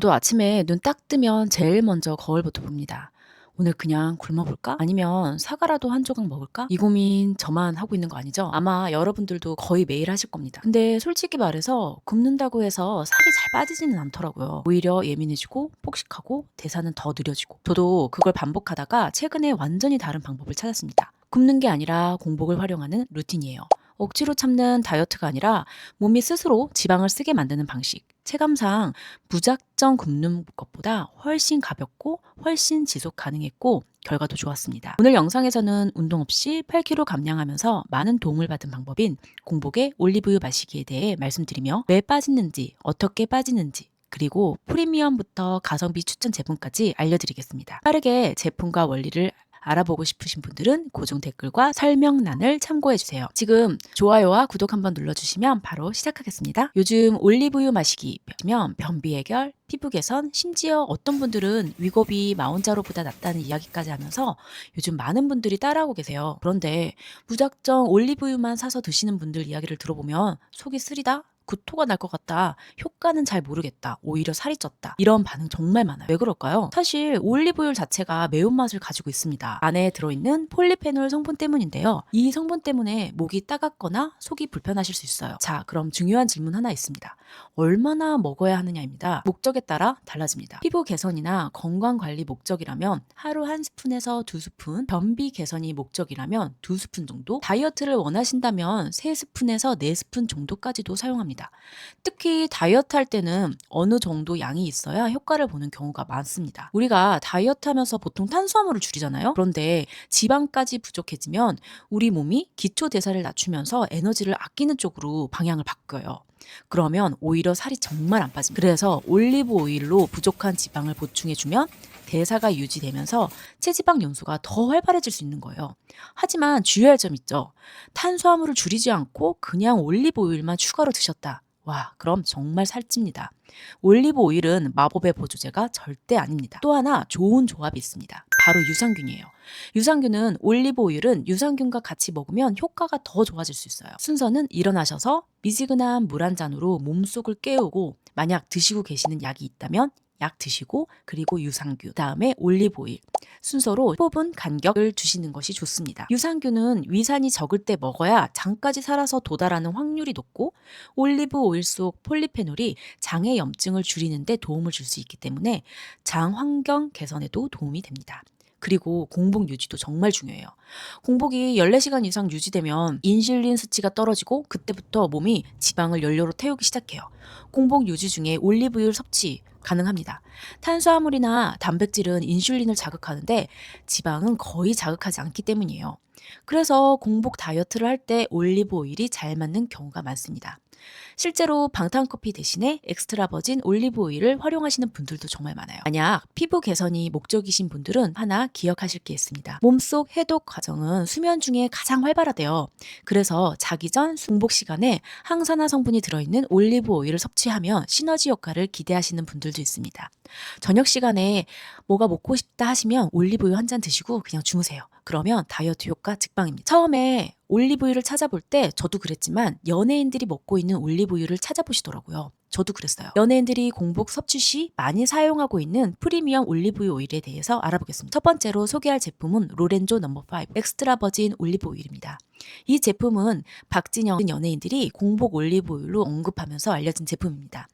저도 아침에 눈 딱 뜨면 제일 먼저 거울부터 봅니다. '오늘 그냥 굶어 볼까? 아니면 사과라도 한 조각 먹을까?' 이 고민 저만 하고 있는 거 아니죠? 아마 여러분들도 거의 매일 하실 겁니다. 근데 솔직히 말해서 굶는다고 해서 살이 잘 빠지지는 않더라고요. 오히려 예민해지고 폭식하고 대사는 더 느려지고. 저도 그걸 반복하다가 최근에 완전히 다른 방법을 찾았습니다. 굶는 게 아니라 공복을 활용하는 루틴이에요. 억지로 참는 다이어트가 아니라 몸이 스스로 지방을 쓰게 만드는 방식. 체감상 무작정 굶는 것보다 훨씬 가볍고 훨씬 지속 가능했고 결과도 좋았습니다. 오늘 영상에서는 운동 없이 8kg 감량하면서 많은 도움을 받은 방법인 공복에 올리브유 마시기에 대해 말씀드리며 왜 빠지는지, 어떻게 빠지는지, 그리고 프리미엄부터 가성비 추천 제품까지 알려드리겠습니다. 빠르게 제품과 원리를 알아보고 싶으신 분들은 고정 댓글과 설명란을 참고해주세요. 지금 좋아요와 구독 한번 눌러주시면 바로 시작하겠습니다. 요즘 올리브유 마시기 면 변비 해결, 피부 개선, 심지어 어떤 분들은 위고비 마운자로보다 낫다는 이야기까지 하면서 요즘 많은 분들이 따라하고 계세요. 그런데 무작정 올리브유만 사서 드시는 분들 이야기를 들어보면 속이 쓰리다? 구토가 날 것 같다. 효과는 잘 모르겠다. 오히려 살이 쪘다. 이런 반응 정말 많아요. 왜 그럴까요? 사실 올리브유 자체가 매운맛을 가지고 있습니다. 안에 들어있는 폴리페놀 성분 때문인데요. 이 성분 때문에 목이 따갑거나 속이 불편하실 수 있어요. 자, 그럼 중요한 질문 하나 있습니다. 얼마나 먹어야 하느냐입니다. 목적에 따라 달라집니다. 피부 개선이나 건강 관리 목적이라면 하루 1스푼에서 2스푼, 변비 개선이 목적이라면 2스푼 정도, 다이어트를 원하신다면 3스푼에서 4스푼 정도까지도 사용합니다. 특히 다이어트 할 때는 어느 정도 양이 있어야 효과를 보는 경우가 많습니다. 우리가 다이어트 하면서 보통 탄수화물을 줄이잖아요. 그런데 지방까지 부족해지면 우리 몸이 기초 대사를 낮추면서 에너지를 아끼는 쪽으로 방향을 바꿔요. 그러면 오히려 살이 정말 안 빠집니다. 그래서 올리브 오일로 부족한 지방을 보충해주면 대사가 유지되면서 체지방 연소가 더 활발해질 수 있는 거예요. 하지만 주의할 점 있죠. 탄수화물을 줄이지 않고 그냥 올리브 오일만 추가로 드셨다. 와, 그럼 정말 살찝니다. 올리브 오일은 마법의 보조제가 절대 아닙니다. 또 하나 좋은 조합이 있습니다. 바로 유산균이에요. 유산균은 올리브 오일은 유산균과 같이 먹으면 효과가 더 좋아질 수 있어요. 순서는 일어나셔서 미지근한 물 한 잔으로 몸속을 깨우고 만약 드시고 계시는 약이 있다면 약 드시고 그리고 유산균, 다음에 올리브 오일 순서로 뽑은 간격을 두시는 것이 좋습니다. 유산균은 위산이 적을 때 먹어야 장까지 살아서 도달하는 확률이 높고 올리브 오일 속 폴리페놀이 장의 염증을 줄이는 데 도움을 줄 수 있기 때문에 장 환경 개선에도 도움이 됩니다. 그리고 공복 유지도 정말 중요해요. 공복이 14시간 이상 유지되면 인슐린 수치가 떨어지고 그때부터 몸이 지방을 연료로 태우기 시작해요. 공복 유지 중에 올리브유 섭취 가능합니다. 탄수화물이나 단백질은 인슐린을 자극하는데 지방은 거의 자극하지 않기 때문이에요. 그래서 공복 다이어트를 할 때 올리브 오일이 잘 맞는 경우가 많습니다. 실제로 방탄커피 대신에 엑스트라 버진 올리브 오일을 활용하시는 분들도 정말 많아요. 만약 피부 개선이 목적이신 분들은 하나 기억하실 게 있습니다. 몸속 해독 과정은 수면 중에 가장 활발하대요. 그래서 자기 전 공복 시간에 항산화 성분이 들어있는 올리브 오일을 섭취하면 시너지 효과를 기대하시는 분들도 있습니다. 저녁 시간에 뭐가 먹고 싶다 하시면 올리브유 한 잔 드시고 그냥 주무세요. 그러면 다이어트 효과 직방입니다. 처음에 올리브유를 찾아볼 때 저도 그랬지만 연예인들이 먹고 있는 올리브유를 찾아보시더라고요. 저도 그랬어요. 연예인들이 공복 섭취 시 많이 사용하고 있는 프리미엄 올리브유 오일에 대해서 알아보겠습니다. 첫 번째로 소개할 제품은 로렌조 넘버5 엑스트라 버진 올리브 오일입니다. 이 제품은 박진영 연예인들이 공복 올리브 오일로 언급하면서 알려진 제품입니다.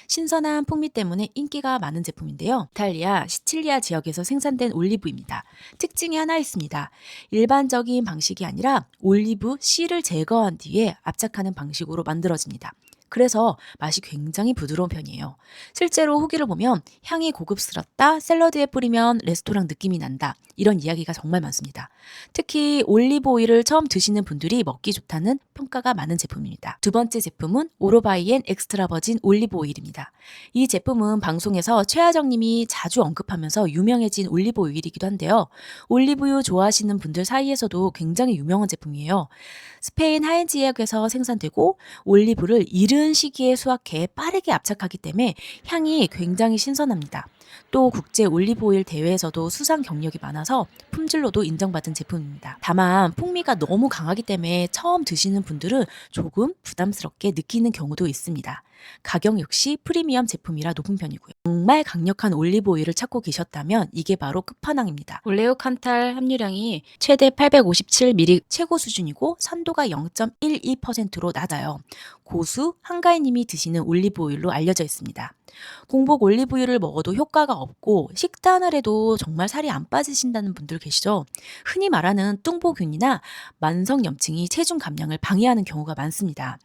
신선한 풍미 때문에 인기가 많은 제품인데요. 이탈리아 시칠리아 지역에서 생산된 올리브입니다. 특징이 하나 있습니다. 일반적인 방식이 아니라 올리브 씨를 제거한 뒤에 압착하는 방식으로 만들어집니다. 그래서 맛이 굉장히 부드러운 편이에요. 실제로 후기를 보면 향이 고급스럽다, 샐러드에 뿌리면 레스토랑 느낌이 난다, 이런 이야기가 정말 많습니다. 특히 올리브 오일을 처음 드시는 분들이 먹기 좋다는 평가가 많은 제품입니다. 두 번째 제품은 오로바이엔 엑스트라 버진 올리브 오일입니다. 이 제품은 방송에서 최하정님이 자주 언급하면서 유명해진 올리브 오일이기도 한데요. 올리브유 좋아하시는 분들 사이에서도 굉장히 유명한 제품이에요. 스페인 하엔 지역에서 생산되고 올리브를 이른 시기에 수확해 빠르게 압착하기 때문에 향이 굉장히 신선합니다. 또 국제 올리브오일 대회에서도 수상 경력이 많아서 품질로도 인정받은 제품입니다. 다만 풍미가 너무 강하기 때문에 처음 드시는 분들은 조금 부담스럽게 느끼는 경우도 있습니다. 가격 역시 프리미엄 제품이라 높은 편이고요. 정말 강력한 올리브 오일을 찾고 계셨다면 이게 바로 끝판왕입니다. 올레오칸탈 함유량이 최대 857ml 최고 수준이고 산도가 0.12%로 낮아요. 고수, 한가위님이 드시는 올리브 오일로 알려져 있습니다. 공복 올리브유를 먹어도 효과가 없고 식단을 해도 정말 살이 안 빠지신다는 분들 계시죠? 흔히 말하는 뚱보균이나 만성염증이 체중 감량을 방해하는 경우가 많습니다.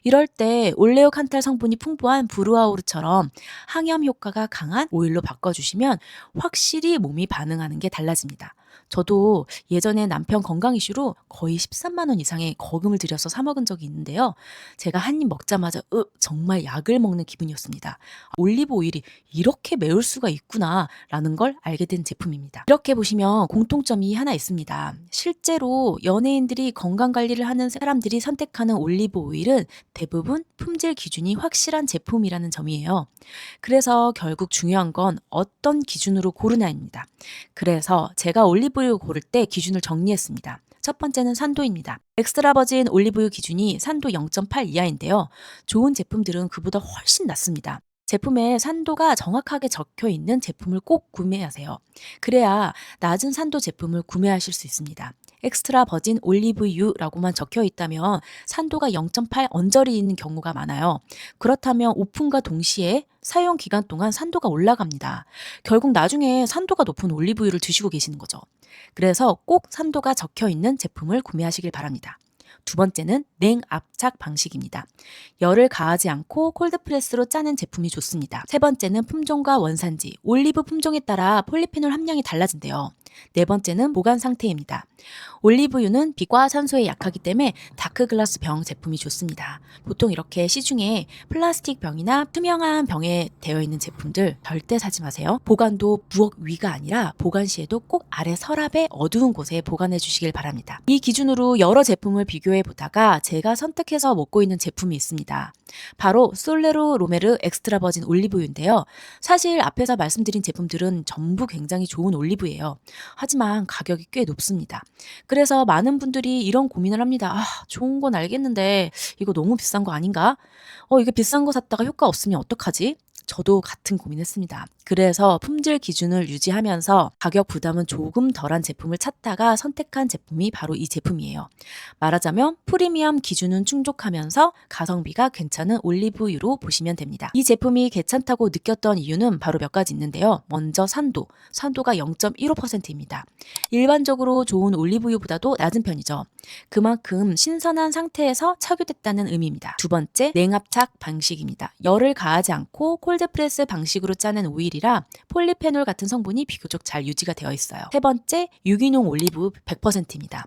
이럴 때 올레오칸탈 성분이 풍부한 브루아우르처럼 항염 효과가 강한 오일로 바꿔주시면 확실히 몸이 반응하는 게 달라집니다. 저도 예전에 남편 건강 이슈로 거의 13만 원 이상의 거금을 들여서 사 먹은 적이 있는데요. 제가 한 입 먹자마자 정말 약을 먹는 기분이었습니다. 올리브 오일이 이렇게 매울 수가 있구나라는 걸 알게 된 제품입니다. 이렇게 보시면 공통점이 하나 있습니다. 실제로 연예인들이 건강 관리를 하는 사람들이 선택하는 올리브 오일은 대부분 품질 기준이 확실한 제품이라는 점이에요. 그래서 결국 중요한 건 어떤 기준으로 고르냐입니다. 그래서 제가 올리브유 고를 때 기준을 정리했습니다. 첫 번째는 산도입니다. 엑스트라 버진 올리브유 기준이 산도 0.8 이하인데요. 좋은 제품들은 그보다 훨씬 낮습니다. 제품에 산도가 정확하게 적혀 있는 제품을 꼭 구매하세요. 그래야 낮은 산도 제품을 구매하실 수 있습니다. 엑스트라 버진 올리브유라고만 적혀 있다면 산도가 0.8 언저리 있는 경우가 많아요. 그렇다면 오픈과 동시에 사용 기간 동안 산도가 올라갑니다. 결국 나중에 산도가 높은 올리브유를 드시고 계시는 거죠. 그래서 꼭 산도가 적혀 있는 제품을 구매하시길 바랍니다. 두 번째는 냉압착 방식입니다. 열을 가하지 않고 콜드프레스로 짜는 제품이 좋습니다. 세 번째는 품종과 원산지, 올리브 품종에 따라 폴리페놀 함량이 달라진대요. 네 번째는 보관 상태입니다. 올리브유는 빛과 산소에 약하기 때문에 다크글라스 병 제품이 좋습니다. 보통 이렇게 시중에 플라스틱 병이나 투명한 병에 되어 있는 제품들 절대 사지 마세요. 보관도 부엌 위가 아니라 보관 시에도 꼭 아래 서랍의 어두운 곳에 보관해 주시길 바랍니다. 이 기준으로 여러 제품을 비교해 보다가 제가 선택해서 먹고 있는 제품이 있습니다. 바로 솔레로 로메르 엑스트라 버진 올리브유인데요. 사실 앞에서 말씀드린 제품들은 전부 굉장히 좋은 올리브예요. 하지만 가격이 꽤 높습니다. 그래서 많은 분들이 이런 고민을 합니다. 좋은 건 알겠는데 이거 너무 비싼 거 아닌가? 이게 비싼 거 샀다가 효과 없으면 어떡하지? 저도 같은 고민했습니다. 그래서 품질 기준을 유지하면서 가격 부담은 조금 덜한 제품을 찾다가 선택한 제품이 바로 이 제품이에요. 말하자면 프리미엄 기준은 충족하면서 가성비가 괜찮은 올리브유로 보시면 됩니다. 이 제품이 괜찮다고 느꼈던 이유는 바로 몇 가지 있는데요. 먼저 산도가 0.15%입니다. 일반적으로 좋은 올리브유보다도 낮은 편이죠. 그만큼 신선한 상태에서 착유됐다는 의미입니다. 두 번째, 냉압착 방식입니다. 열을 가하지 않고 콜드프레스 방식으로 짜는 오일이라 폴리페놀 같은 성분이 비교적 잘 유지가 되어 있어요. 세 번째, 유기농 올리브 100%입니다.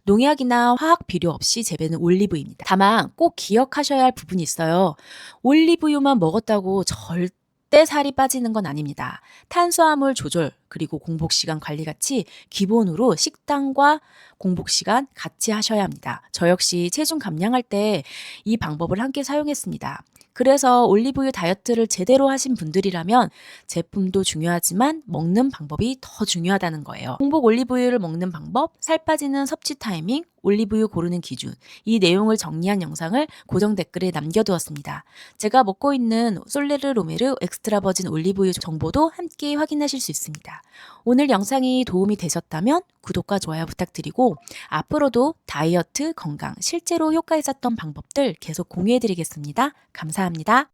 농약이나 화학 비료 없이 재배는 올리브입니다. 다만 꼭 기억하셔야 할 부분이 있어요. 올리브유만 먹었다고 절대 살이 빠지는 건 아닙니다. 탄수화물 조절 그리고 공복 시간 관리 같이 기본으로 식단과 공복 시간 같이 하셔야 합니다. 저 역시 체중 감량할 때 이 방법을 함께 사용했습니다. 그래서 올리브유 다이어트를 제대로 하신 분들이라면 제품도 중요하지만 먹는 방법이 더 중요하다는 거예요. 공복 올리브유를 먹는 방법, 살 빠지는 섭취 타이밍, 올리브유 고르는 기준, 이 내용을 정리한 영상을 고정 댓글에 남겨두었습니다. 제가 먹고 있는 솔레르 로메르 엑스트라 버진 올리브유 정보도 함께 확인하실 수 있습니다. 오늘 영상이 도움이 되셨다면 구독과 좋아요 부탁드리고 앞으로도 다이어트, 건강, 실제로 효과 있었던 방법들 계속 공유해드리겠습니다. 감사합니다.